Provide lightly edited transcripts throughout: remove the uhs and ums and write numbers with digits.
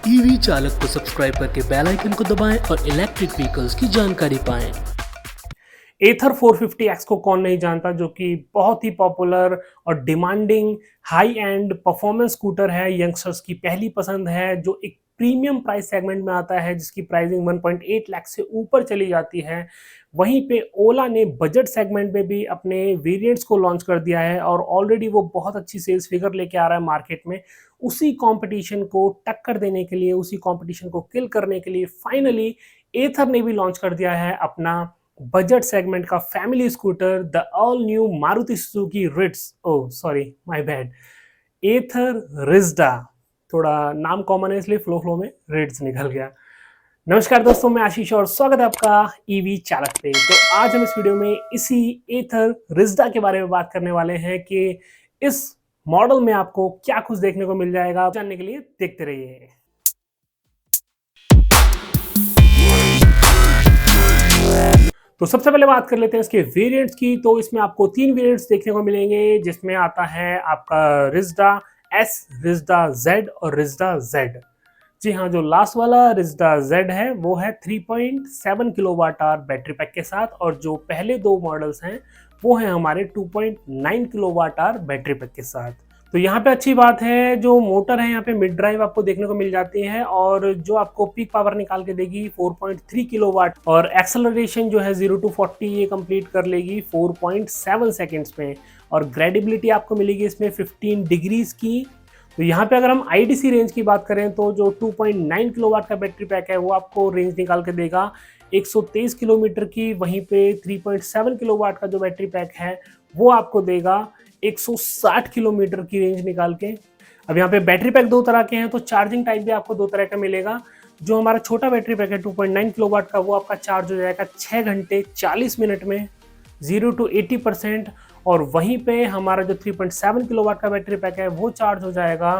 EV चालक को subscribe करके बेल आइकन को दबाएं और इलेक्ट्रिक व्हीकल्स की जानकारी पाएं। एथर 450X को कौन नहीं जानता, जो कि बहुत ही पॉपुलर और demanding high and performance scooter है। यंगस्टर्स की पहली पसंद है, जो एक प्रीमियम प्राइस सेगमेंट में आता है, जिसकी प्राइसिंग 1.8 लाख से ऊपर चली जाती है। वहीं पे ओला ने बजट सेगमेंट में भी अपने वेरिएंट्स को लॉन्च कर दिया है और ऑलरेडी वो बहुत अच्छी सेल्स फिगर लेके आ रहा है मार्केट में। उसी कंपटीशन को टक्कर देने के लिए, उसी कंपटीशन को किल करने के लिए फाइनली एथर ने भी लॉन्च कर दिया है अपना बजट सेगमेंट का family scooter, the all new Maruti Suzuki Ritz, oh sorry my bad, Ather Rizta. थोड़ा नाम कॉमन है इसलिए फ्लो में रिट्स निकल गया। नमस्कार दोस्तों, मैं आशीष और स्वागत है आपका ईवी चालक पे। तो आज हम इस वीडियो में इसी एथर रिज्डा के बारे में बात करने वाले हैं कि इस मॉडल में आपको क्या कुछ देखने को मिल जाएगा। जानने के लिए देखते रहिए। तो सबसे पहले बात कर लेते हैं इसके वेरिएंट्स की। तो इसमें आपको 3 वेरिएंट्स देखने को मिलेंगे, जिसमें आता है आपका रिज्डा एस, रिज्डा जेड और रिज्डा जेड। जी हाँ, जो लास्ट वाला रिज्डा जेड है वो है 3.7 किलोवाट आवर बैटरी पैक के साथ, और जो पहले 2 मॉडल्स हैं वो हैं हमारे 2.9 किलोवाट आवर बैटरी पैक के साथ। तो यहाँ पे अच्छी बात है, जो मोटर है यहाँ पे मिड ड्राइव आपको देखने को मिल जाती है, और जो आपको पीक पावर निकाल के देगी 4.3 किलोवाट, और एक्सेलरेशन जो है 0 to 40 ये कंप्लीट कर लेगी 4.7 सेकेंड्स में। और ग्रेडिबिलिटी आपको मिलेगी इसमें 15 डिग्रीज की। तो यहाँ पे अगर हम आईडीसी रेंज की बात करें तो जो 2.9 किलोवाट का बैटरी पैक है वो आपको रेंज निकाल के देगा 123 किलोमीटर की। वहीं पे 3.7 किलोवाट का जो बैटरी पैक है वो आपको देगा 160 किलोमीटर की रेंज निकाल के। अब यहाँ पे बैटरी पैक 2 तरह के हैं, तो चार्जिंग टाइप भी आपको 2 तरह का मिलेगा। जो हमारा छोटा बैटरी पैक है 2.9 किलोवाट का, वो आपका चार्ज हो जाएगा 6 घंटे 40 मिनट में 0 to 80%। और वहीं पे हमारा जो 3.7 किलोवाट का बैटरी पैक है वो चार्ज हो जाएगा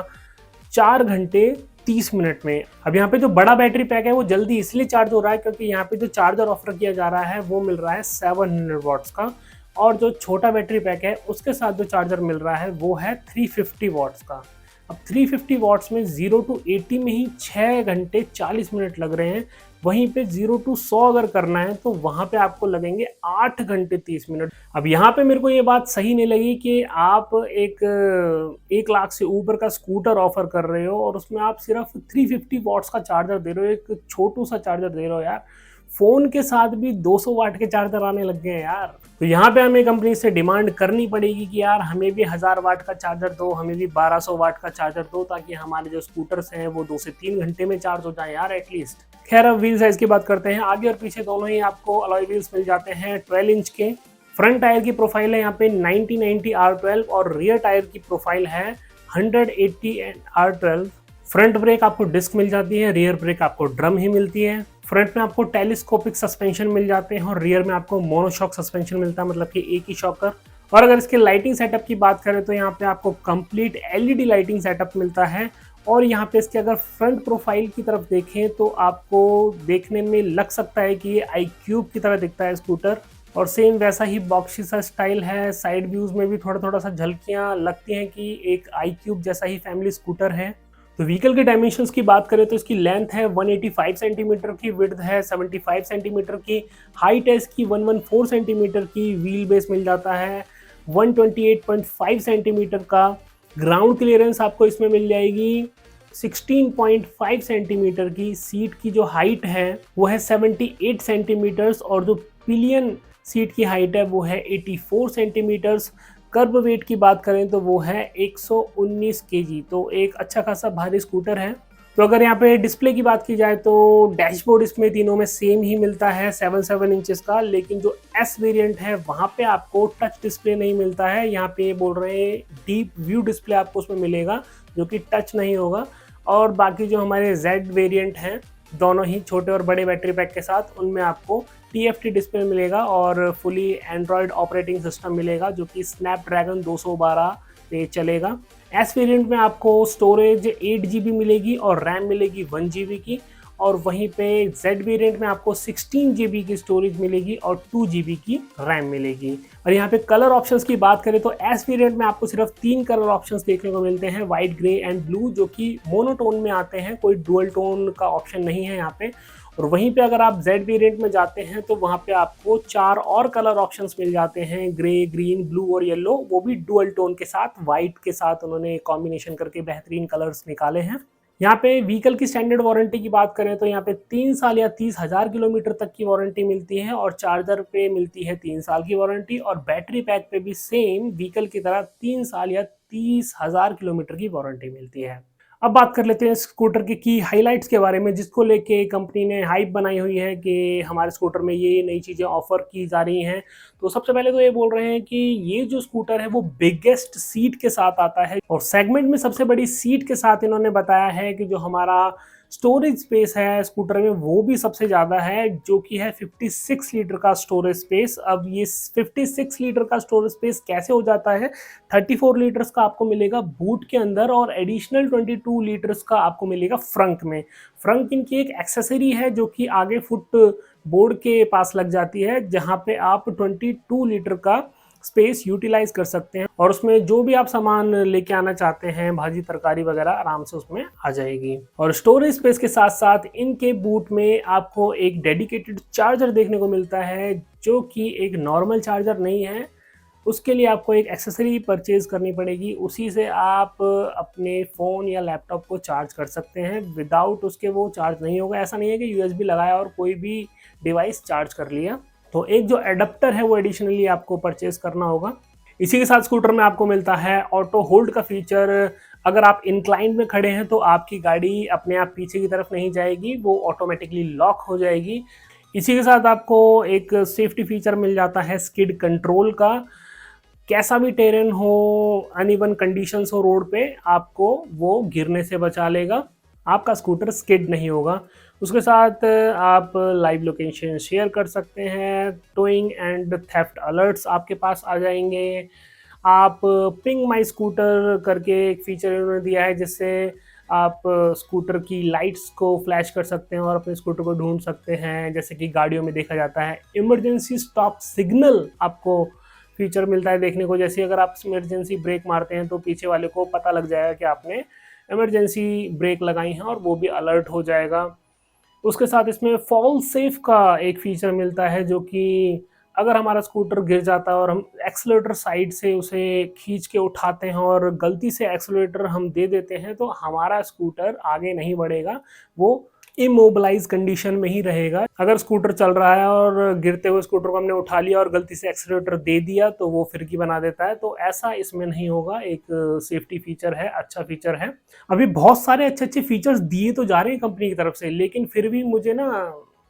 4 घंटे 30 मिनट में। अब यहाँ पे जो बड़ा बैटरी पैक है वो जल्दी इसलिए चार्ज हो रहा है क्योंकि यहाँ पे जो चार्जर ऑफर किया जा रहा है वो मिल रहा है 700 वॉट्स का, और जो छोटा बैटरी पैक है उसके साथ जो चार्जर मिल रहा है वो है 350 वॉट्स का। अब 350 वॉट्स में 0 to 80 में ही 6 घंटे 40 मिनट लग रहे हैं। वहीं पे 0 to 100 अगर करना है तो वहां पे आपको लगेंगे 8 घंटे 30 मिनट। अब यहाँ पे मेरे को ये बात सही नहीं लगी कि आप एक लाख से ऊपर का स्कूटर ऑफर कर रहे हो और उसमें आप सिर्फ 350 वॉट्स का चार्जर दे रहे हो, एक छोटू सा चार्जर दे रहे हो यार। फोन के साथ भी 200 वाट के चार्जर आने लग गए हैं यार। तो यहाँ पे हमें कंपनी से डिमांड करनी पड़ेगी कि यार हमें भी 1000 वाट का चार्जर दो, हमें भी 1200 वाट का चार्जर दो, ताकि हमारे जो स्कूटर्स हैं वो 2 से 3 घंटे में चार्ज हो जाए यार एटलीस्ट। खैर, अब व्हील साइज की बात करते हैं। आगे और पीछे दोनों ही आपको अलॉय व्हील्स मिल जाते हैं 12 इंच के। फ्रंट टायर की प्रोफाइल है यहाँ पे 90/90 R12 और रियर टायर की प्रोफाइल है 180 R12। फ्रंट ब्रेक आपको डिस्क मिल जाती है, रियर ब्रेक आपको ड्रम ही मिलती है। फ्रंट में आपको टेलीस्कोपिक सस्पेंशन मिल जाते हैं और रियर में आपको मोनोशॉक सस्पेंशन मिलता है, मतलब कि एक ही शॉकर। और अगर इसके लाइटिंग सेटअप की बात करें तो यहाँ पे आपको कंप्लीट एलईडी लाइटिंग सेटअप मिलता है। और यहाँ पे इसके अगर फ्रंट प्रोफाइल की तरफ देखें तो आपको देखने में लग सकता है कि ये iQube की तरह दिखता है स्कूटर, और सेम वैसा ही बॉक्सी सा स्टाइल है। साइड व्यूज में भी थोड़ा सा झलकियाँ लगती हैं कि एक iQube जैसा ही फैमिली स्कूटर है। तो व्हीकल के डायमेंशंस की बात करें तो इसकी लेंथ है 185 सेंटीमीटर की, विड्थ है 75 सेंटीमीटर की, हाइट है इसकी 114 सेंटीमीटर की, व्हील बेस मिल जाता है 128.5 सेंटीमीटर का। ग्राउंड क्लियरेंस आपको इसमें मिल जाएगी 16.5 सेंटीमीटर की। सीट की जो हाइट है वो है 78 सेंटीमीटर्स, और जो पिलियन सीट की हाइट है वो है 84 सेंटीमीटर्स। कर्ब वेट की बात करें तो वो है 119 केजी, तो एक अच्छा खासा भारी स्कूटर है। तो अगर यहाँ पे डिस्प्ले की बात की जाए तो डैशबोर्ड इसमें तीनों में सेम ही मिलता है 7 इंचेस का, लेकिन जो एस वेरिएंट है वहाँ पे आपको टच डिस्प्ले नहीं मिलता है। यहाँ पे बोल रहे हैं डीप व्यू डिस्प्ले आपको उसमें मिलेगा, जो कि टच नहीं होगा। और बाकी जो हमारे जेड वेरिएंट हैं दोनों ही छोटे और बड़े बैटरी पैक के साथ, उनमें आपको TFT डिस्प्ले मिलेगा और फुली एंड्रॉयड ऑपरेटिंग सिस्टम मिलेगा, जो कि स्नैपड्रैगन 212 पे चलेगा। एस वेरिएंट में आपको स्टोरेज 8 GB मिलेगी और रैम मिलेगी 1 GB की, और वहीं पे जेड वेरिएंट में आपको 16 GB की स्टोरेज मिलेगी और 2 GB की रैम मिलेगी। और यहाँ पे कलर ऑप्शंस की बात करें तो एस वेरिएंट में आपको सिर्फ 3 कलर ऑप्शंस देखने को मिलते हैं, वाइट, ग्रे एंड ब्लू, जो कि मोनोटोन में आते हैं, कोई डुअल टोन का ऑप्शन नहीं है यहाँ पे। और वहीं पे अगर आप जेड वेरिएंट में जाते हैं तो वहाँ पे आपको 4 और कलर ऑप्शंस मिल जाते हैं, ग्रे, ग्रीन, ब्लू और येलो, वो भी डुअल टोन के साथ, वाइट के साथ उन्होंने कॉम्बिनेशन करके बेहतरीन कलर्स निकाले हैं। यहाँ पे व्हीकल की स्टैंडर्ड वारंटी की बात करें तो यहाँ पे 3 साल या 30,000 किलोमीटर तक की वारंटी मिलती है, और चार्जर पे मिलती है 3 साल की वारंटी, और बैटरी पैक पे भी सेम व्हीकल की तरह 3 साल या 30,000 किलोमीटर की वारंटी मिलती है। अब बात कर लेते हैं स्कूटर की हाइलाइट्स के बारे में, जिसको लेके कंपनी ने हाइप बनाई हुई है कि हमारे स्कूटर में ये नई चीज़ें ऑफर की जा रही हैं। तो सबसे पहले तो ये बोल रहे हैं कि ये जो स्कूटर है वो बिगेस्ट सीट के साथ आता है, और सेगमेंट में सबसे बड़ी सीट के साथ इन्होंने बताया है कि जो हमारा स्टोरेज स्पेस है स्कूटर में वो भी सबसे ज़्यादा है, जो कि है 56 लीटर का स्टोरेज स्पेस। अब ये 56 लीटर का स्टोरेज स्पेस कैसे हो जाता है, 34 लीटर्स का आपको मिलेगा बूट के अंदर, और एडिशनल 22 लीटर्स का आपको मिलेगा फ्रंक में। फ्रंक इनकी एक एक्सेसरी है जो कि आगे फुट बोर्ड के पास लग जाती है, जहाँ पे आप 22 लीटर का स्पेस यूटिलाइज कर सकते हैं, और उसमें जो भी आप सामान लेके आना चाहते हैं, भाजी तरकारी वगैरह, आराम से उसमें आ जाएगी। और स्टोरेज स्पेस के साथ साथ इनके बूट में आपको एक डेडिकेटेड चार्जर देखने को मिलता है, जो कि एक नॉर्मल चार्जर नहीं है। उसके लिए आपको एक एक्सेसरी परचेज करनी पड़ेगी, उसी से आप अपने फ़ोन या लैपटॉप को चार्ज कर सकते हैं। विदाउट उसके वो चार्ज नहीं होगा। ऐसा नहीं है कि यूएसबी लगाया और कोई भी डिवाइस चार्ज कर लिया। तो एक जो एडाप्टर है वो एडिशनली आपको परचेज करना होगा। इसी के साथ स्कूटर में आपको मिलता है ऑटो होल्ड का फीचर। अगर आप इंक्लाइन में खड़े हैं तो आपकी गाड़ी अपने आप पीछे की तरफ नहीं जाएगी, वो ऑटोमेटिकली लॉक हो जाएगी। इसी के साथ आपको एक सेफ्टी फीचर मिल जाता है स्किड कंट्रोल का। कैसा भी टेरेन हो, अनइवन कंडीशंस हो रोड पे, आपको वो गिरने से बचा लेगा, आपका स्कूटर स्किड नहीं होगा। उसके साथ आप लाइव लोकेशन शेयर कर सकते हैं, टोइंग एंड थेफ्ट अलर्ट्स आपके पास आ जाएंगे। आप पिंग माई स्कूटर करके एक फीचर इन्होंने दिया है, जिससे आप स्कूटर की लाइट्स को फ्लैश कर सकते हैं और अपने स्कूटर को ढूंढ सकते हैं, जैसे कि गाड़ियों में देखा जाता है। इमरजेंसी स्टॉप सिग्नल आपको फीचर मिलता है देखने को, जैसे अगर आप इमरजेंसी ब्रेक मारते हैं तो पीछे वाले को पता लग जाएगा कि आपने इमरजेंसी ब्रेक लगाई है, और वो भी अलर्ट हो जाएगा। उसके साथ इसमें फॉल सेफ का एक फीचर मिलता है, जो कि अगर हमारा स्कूटर गिर जाता है और हम एक्सेलेरेटर साइड से उसे खींच के उठाते हैं और गलती से एक्सेलेरेटर हम दे देते हैं, तो हमारा स्कूटर आगे नहीं बढ़ेगा, वो इमोबिलाइज कंडीशन में ही रहेगा। अगर स्कूटर चल रहा है और गिरते हुए स्कूटर को हमने उठा लिया और गलती से एक्सेलेरेटर दे दिया तो वो फिरकी बना देता है, तो ऐसा इसमें नहीं होगा। एक सेफ्टी फीचर है, अच्छा फीचर है। अभी बहुत सारे अच्छे अच्छे फीचर्स दिए तो जा रहे हैं कंपनी की तरफ से, लेकिन फिर भी मुझे ना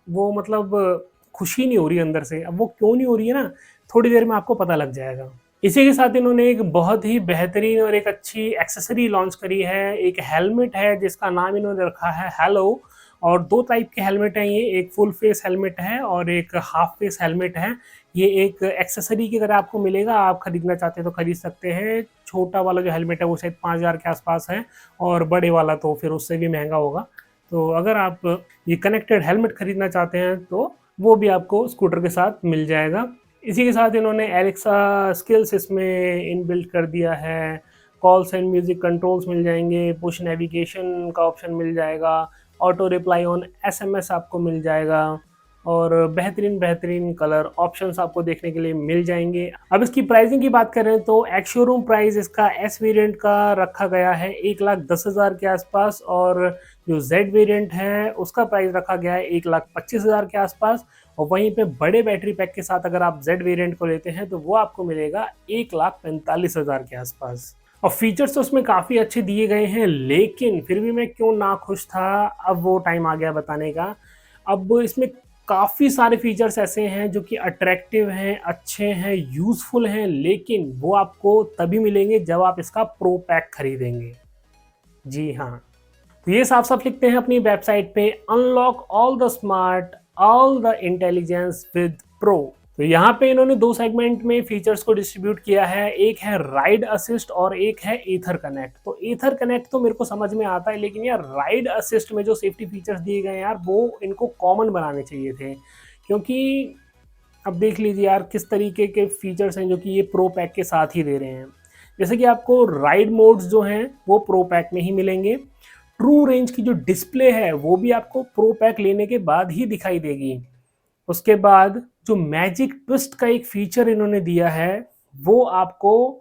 वो मतलब खुशी नहीं हो रही अंदर से। अब वो क्यों नहीं हो रही है ना, थोड़ी देर में आपको पता लग जाएगा। इसी के साथ इन्होंने एक बहुत ही बेहतरीन और एक अच्छी एक्सेसरी लॉन्च करी है। एक हेलमेट है जिसका नाम इन्होंने रखा है हेलो, और 2 टाइप के हेलमेट हैं ये, एक फुल फेस हेलमेट है और एक हाफ फेस हेलमेट है। ये एक एक्सेसरी की तरह आपको मिलेगा, आप खरीदना चाहते हैं तो खरीद सकते हैं। छोटा वाला जो हेलमेट है वो शायद 5,000 के आसपास है, और बड़े वाला तो फिर उससे भी महंगा होगा। तो अगर आप ये कनेक्टेड हेलमेट खरीदना चाहते हैं तो वो भी आपको स्कूटर के साथ मिल जाएगा। इसी के साथ इन्होंने एलेक्सा स्किल्स इसमें इनबिल्ट कर दिया है। कॉल्स एंड म्यूजिक कंट्रोल्स मिल जाएंगे, पुश नेविगेशन का ऑप्शन मिल जाएगा, ऑटो रिप्लाई ऑन एसएमएस आपको मिल जाएगा, और बेहतरीन बेहतरीन कलर ऑप्शंस आपको देखने के लिए मिल जाएंगे। अब इसकी प्राइसिंग की बात करें तो एक्स शोरूम प्राइस इसका एस वेरिएंट का रखा गया है 1,10,000 के आसपास, और जो जेड वेरिएंट है उसका प्राइस रखा गया है 1,25,000 के आसपास। और वहीं पे बड़े बैटरी पैक के साथ अगर आप जेड वेरिएंट को लेते हैं तो वो आपको मिलेगा 1,45,000 के आसपास। और फीचर्स तो उसमें काफ़ी अच्छे दिए गए हैं, लेकिन फिर भी मैं क्यों ना खुश था, अब वो टाइम आ गया बताने का। अब इसमें काफ़ी सारे फीचर्स ऐसे हैं जो कि अट्रैक्टिव हैं, अच्छे हैं, यूज़फुल हैं, लेकिन वो आपको तभी मिलेंगे जब आप इसका प्रो पैक खरीदेंगे। जी हाँ, तो ये साफ साफ लिखते हैं अपनी वेबसाइट पे, unlock all the smart all the intelligence with pro. तो यहाँ पे इन्होंने 2 सेगमेंट में फीचर्स को डिस्ट्रीब्यूट किया है, एक है राइड असिस्ट और एक है ईथर कनेक्ट। तो ईथर कनेक्ट तो मेरे को समझ में आता है, लेकिन यार राइड असिस्ट में जो सेफ्टी फीचर्स दिए गए हैं यार, वो इनको कॉमन बनाने चाहिए थे, क्योंकि अब देख लीजिए यार किस तरीके के फीचर्स हैं जो कि ये प्रो पैक के साथ ही दे रहे हैं। जैसे कि आपको राइड मोड्स जो हैं वो प्रो पैक में ही मिलेंगे। ट्रू रेंज की जो डिस्प्ले है वो भी आपको प्रो पैक लेने के बाद ही दिखाई देगी। उसके बाद जो मैजिक ट्विस्ट का एक फीचर इन्होंने दिया है वो आपको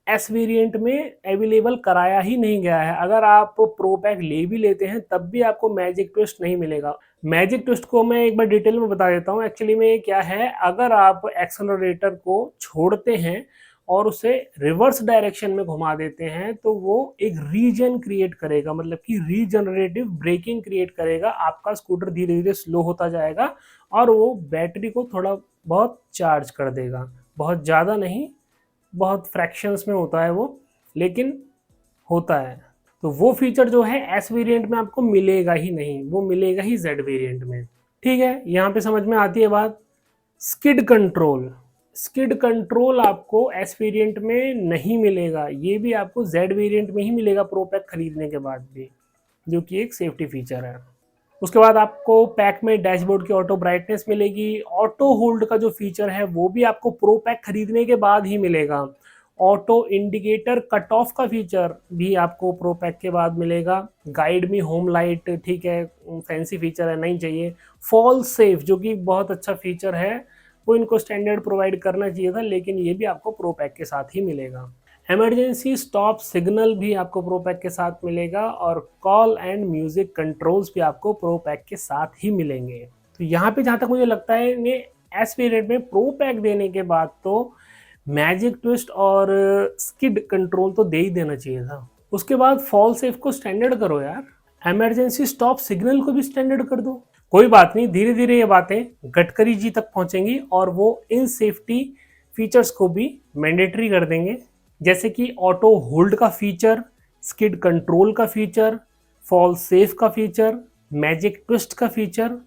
एस वेरिएंट में अवेलेबल कराया ही नहीं गया है। अगर आप प्रो पैक ले भी लेते हैं तब भी आपको मैजिक ट्विस्ट नहीं मिलेगा। मैजिक ट्विस्ट को मैं एक बार डिटेल में बता देता हूँ। एक्चुअली में क्या है, अगर आप एक्सेलरेटर को छोड़ते हैं और उसे रिवर्स डायरेक्शन में घुमा देते हैं तो वो एक रीजन क्रिएट करेगा, मतलब कि रीजनरेटिव ब्रेकिंग क्रिएट करेगा। आपका स्कूटर धीरे धीरे स्लो होता जाएगा और वो बैटरी को थोड़ा बहुत चार्ज कर देगा। बहुत ज़्यादा नहीं, बहुत फ्रैक्शंस में होता है वो, लेकिन होता है। तो वो फीचर जो है एस वेरिएंट में आपको मिलेगा ही नहीं, वो मिलेगा ही जेड वेरिएंट में। ठीक है, यहाँ पे समझ में आती है बात। स्किड कंट्रोल, स्किड कंट्रोल आपको एस वेरिएंट में नहीं मिलेगा, ये भी आपको जेड वेरिएंट में ही मिलेगा प्रो पैक खरीदने के बाद भी, जो कि एक सेफ्टी फीचर है। उसके बाद आपको पैक में डैशबोर्ड की ऑटो ब्राइटनेस मिलेगी। ऑटो होल्ड का जो फीचर है वो भी आपको प्रो पैक खरीदने के बाद ही मिलेगा। ऑटो इंडिकेटर कट ऑफ का फीचर भी आपको प्रो पैक के बाद मिलेगा। गाइड मी होम लाइट, ठीक है, फैंसी फीचर है, नहीं चाहिए। फॉल सेफ जो कि बहुत अच्छा फीचर है, वो इनको स्टैंडर्ड प्रोवाइड करना चाहिए था, लेकिन ये भी आपको प्रो पैक के साथ ही मिलेगा। इमरजेंसी स्टॉप सिग्नल भी आपको प्रो पैक के साथ मिलेगा और कॉल एंड म्यूजिक कंट्रोल्स भी आपको प्रो पैक के साथ ही मिलेंगे। तो यहाँ पे जहाँ तक मुझे लगता है ये एस वेरिएंट में प्रो पैक देने के बाद तो मैजिक ट्विस्ट और स्किड कंट्रोल तो दे ही देना चाहिए था। उसके बाद फॉल सेफ को स्टैंडर्ड करो यार, इमरजेंसी स्टॉप सिग्नल को भी स्टैंडर्ड कर दो। कोई बात नहीं, धीरे धीरे ये बातें गडकरी जी तक पहुंचेंगी और वो इन सेफ्टी फीचर्स को भी मैंडेटरी कर देंगे, जैसे कि ऑटो होल्ड का फीचर, स्किड कंट्रोल का फीचर, फॉल सेफ का फीचर, मैजिक ट्विस्ट का फीचर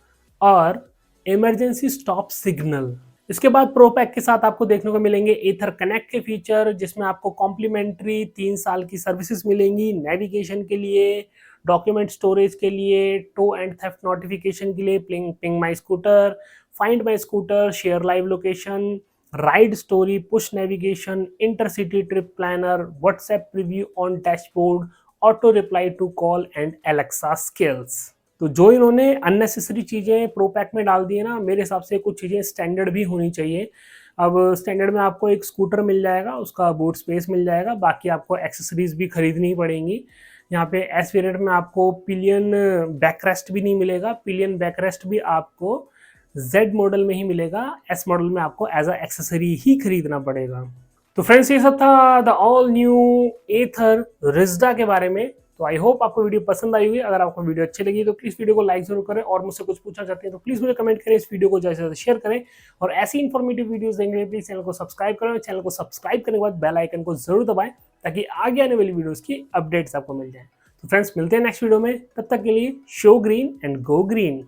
और इमरजेंसी स्टॉप सिग्नल। इसके बाद प्रो पैक के साथ आपको देखने को मिलेंगे एथर कनेक्ट के फीचर, जिसमें आपको कॉम्प्लीमेंट्री 3 साल की सर्विसेज मिलेंगी नेविगेशन के लिए, डॉक्यूमेंट स्टोरेज के लिए, टो एंड थेफ्ट नोटिफिकेशन के लिए, ping my scooter, find my scooter, share live location, ride story, push navigation, intercity trip planner, WhatsApp preview on dashboard, auto reply to call and Alexa skills. तो जो इन्होंने unnecessary चीज़ें pro pack में डाल दी है ना, मेरे हिसाब से कुछ चीज़ें स्टैंडर्ड भी होनी चाहिए। अब स्टैंडर्ड में आपको एक स्कूटर मिल जाएगा, उसका बूट स्पेस मिल जाएगा, बाकी आपको एक्सेसरीज भी खरीदनी पड़ेंगी। यहाँ पे एस वेरिएंट में आपको पिलियन बैकरेस्ट भी नहीं मिलेगा, पिलियन बैकरेस्ट भी आपको जेड मॉडल में ही मिलेगा, एस मॉडल में आपको एज अ एक्सेसरी ही खरीदना पड़ेगा। तो फ्रेंड्स ये सब था द ऑल न्यू एथर रिज्डा के बारे में। तो आई होप आपको वीडियो पसंद आई होगी। अगर आपको वीडियो अच्छी लगी तो प्लीज़ वीडियो को लाइक जरूर करें और मुझसे कुछ पूछना चाहते हैं तो प्लीज़ मुझे कमेंट करें, इस वीडियो को ज़्यादा से ज़्यादा शेयर करें और ऐसी इन्फॉर्मेटिव वीडियोस देखने के लिए प्लीज़ चैनल को सब्सक्राइब करें और चैनल को सब्सक्राइब करने के बाद बेल आइकन को जरूर दबाएं ताकि आगे आने वाली वीडियोज़ की अपडेट्स आपको मिल जाएं। तो फ्रेंड्स मिलते हैं नेक्स्ट वीडियो में, तब तक के लिए show green and go green.